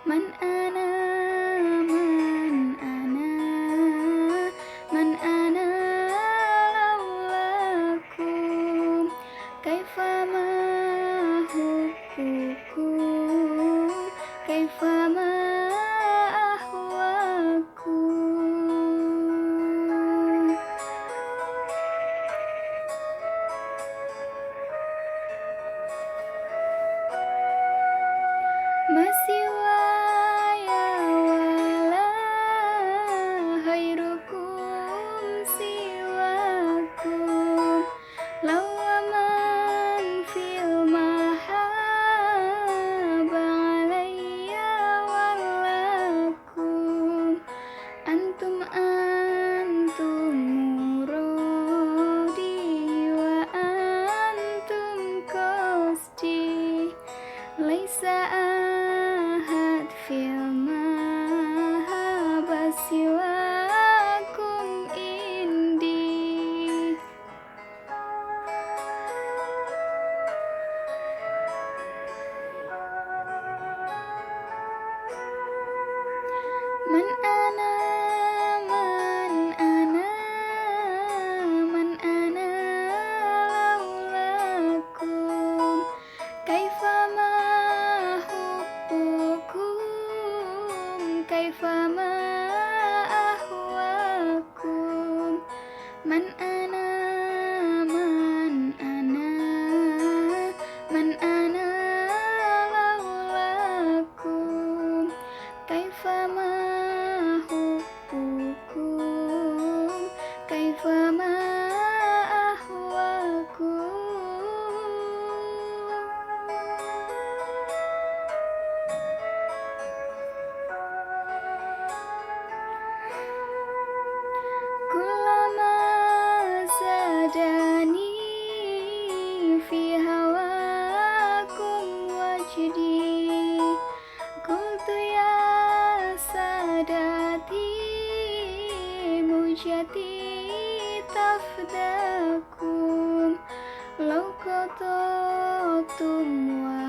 Man ana, man ana, man ana laulakum, kaifa ma hubbukum, kaifa ma ahwakum. Masiwaya wala khairukum siwakum, lawaman fil mahaba alayya walakum, antum muradi wa antum qasdi, laisa ahad fil mahaba siwakum indi. Man ana, man ana, man ana laulakum, kaifa ma hubbukum, kaifa ma ahwakum. Man ana, man ana, man ana laulakum, kaifa ma hubbukum, kaifa ma ahwakum. Kullama zadani fi hawakum wajdi, qultu ya sadati mujati tafdakum, law qatatum wa